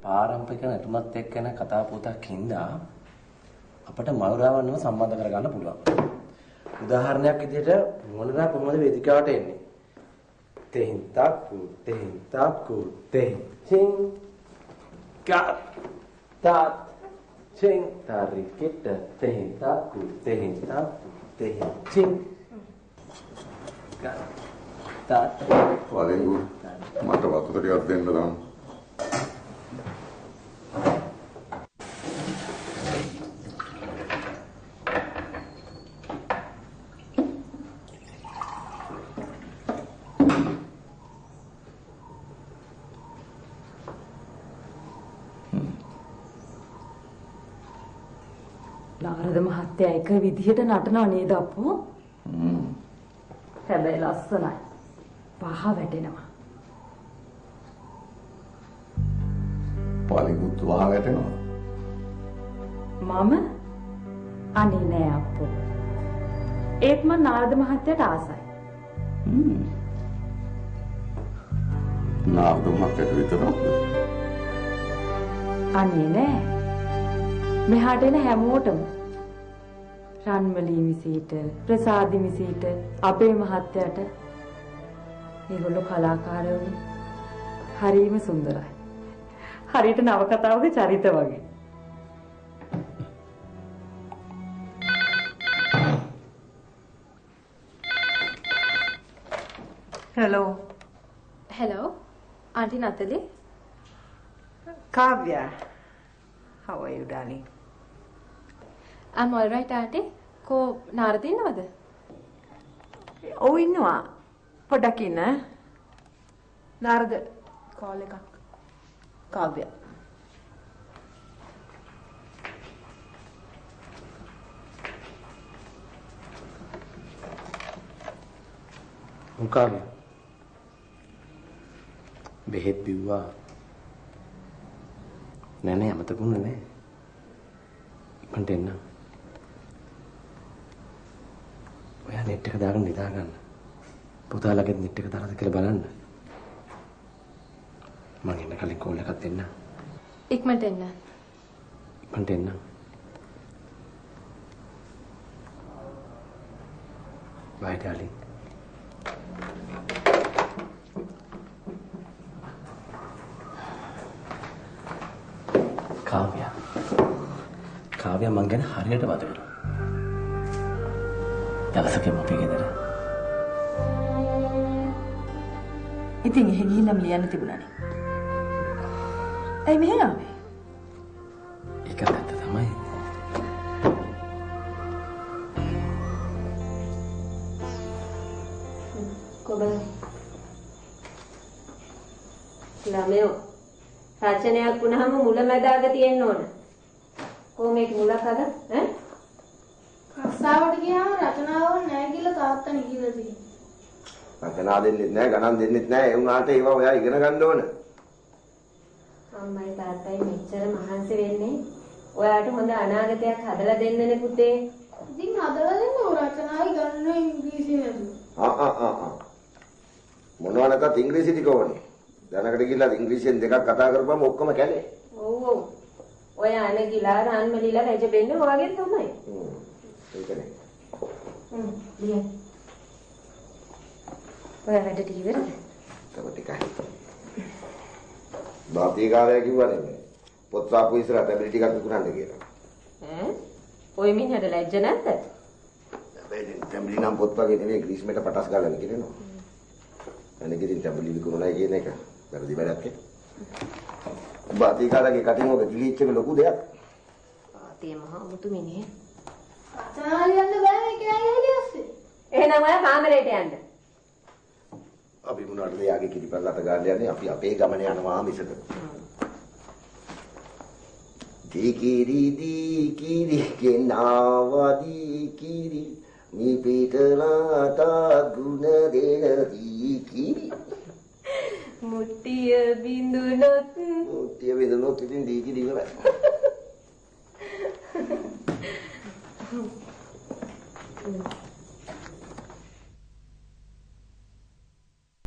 පාරම්පරික නැටුමත් එක්ක යන කතා පොතක් හින්දා අපිට මයුරාවන්ව සම්බන්ධ කරගන්න පුළුවන්. උදාහරණයක් විදිහට මොනවා කොහොමද වේදිකාවට එන්නේ? තෙහින් තාක්කු තෙහින් චින් ගා තාත් චින් තාරිකෙට තෙහින් තාක්කු තෙහින් චින් ගා තාත් වලින්ගු මට වතුර ටිකක් දෙන්න දාන්න. නාරද මහත්තයා එක විදිහට නටනව නේද අපෝ? හැබැයි ලස්සනයි. පහ වැටෙනවා. පාලිකුත් වහ වැටෙනවා. මම අනේ නෑ අපෝ. ඒත් මම නාරද මහත්තයාට ආසයි. නාරද මහත්තයාට විතරක්ද? අනේ නෑ. මෙහාට එන හැමෝටම රන්මලී මිසීට ප්‍රසාදි මිසීට අපේ මහත්තයාට ඒගොල්ලෝ කලාකාරයෝනේ හරිම සුන්දරයි. හරියට නවකතාවක චරිත වගේ. Hello. Hello, Auntie Natalie. Kavya. How are you, darling? I'm all right, Auntie. Ko Narada innawada? ඔව් ඉන්නවා. පොඩ්ඩක් ඉන්න. නාරද කෝල් එකක්. කාව්‍ය. මොකාගේ? බෙහෙත් බිව්වා. නෑ අමතකුනේ නෑ. ඉක්මනට එන්න. ඔයා නෙට් එක දාගෙන නිදා ගන්න. පුතාලගේ නෙට් එක දාලාද කියලා බලන්න. මම එන්න කලින් කෝල් එකක් දෙන්න. ඉක්මනට එන්න. ඉක්මනට එන්න. Bye, darling. කාව්‍ය මං ගැන හරියට වද වෙනවා. දවසකම අපි ගෙදර. ඉතින් එහෙ ගිහිල්ලාම ලියන්න තිබුණානේ. ඇයි මෙහෙ ආවේ? ඒක නැත්ත තමයි. කොබල. ළමයෝ රචනයක් වුණාම මුලැමැදාග තියෙන්න ඕන. කොහොමද මුලක් අද? ඈ? රස්සාවට ගියාම රචනාව නැහැ කියලා තාත්තනේ කියලා තියෙනවා. රචනා දෙන්නෙත් නැහැ, ගණන් දෙන්නෙත් නැහැ. ඒ වුණාට ඒවා ඔයා ඉගෙන ගන්න ඕන. අම්මයි තාත්තයි මෙච්චර මහන්සි වෙන්නේ ඔයාට හොඳ අනාගතයක් හදලා දෙන්නනේ පුතේ. ඉතින් හදලා දෙන්න රචනාවයි ගණනයි ඉංග්‍රීසියෙන්. මොනවා නැතත් ඉංග්‍රීසි ටික ඕනේ. දැනකට ගිහලා ඉංග්‍රීසියෙන් දෙකක් කතා කරපුවම ඔක්කොම කැලේ. ඔව්. ඔය අනගිලා රන්මලිලා රජබෙන්න ඔයගෙන් තමයි. ඒකනේ. ලියන්න. ඔය වැඩ ටික ඉවරද? තව ටිකයි. බාපිකාරය කිව්වනේ මේ. පොත් සාප්පු ඉස්සරහ ටැබ්ලට් ටිකක් විකුණන්න කියලා. ඈ? ඔය මිනිහට ලැජ්ජ නැද්ද? හැබැයි ටැබ්ලට් නම් පොත් වගේ නෙමෙයි ග්‍රීස්මෙට පටස් ගාලා නිකරනවා. අනේ කිරින් ටැබ්ලට් විකුණුණා කියන එක වැරදි වැඩක් නේ. බාපිකාරගේ කටින් ඔක ගිලිච්ච එක ලොකු දෙයක්. ආතේ මහා මුතු මිනිහ. රචනා ලියන්න බෑ මේක නෑ එළියස්සේ. එහෙනම් ඔයා කාමරේට යන්න. අපි මොනවටද යාගේ කිරිපල්ලට ගාන්න යන්නේ? අපි අපේ ගමන යනවා මිසක. දීකිරි කෙනාවදී කිරි මේ පිටලාට ගුණ දෙන දීකිරි මුට්ටිය බිඳුනොත් ඉතින් දීකිරි ඉවරයි.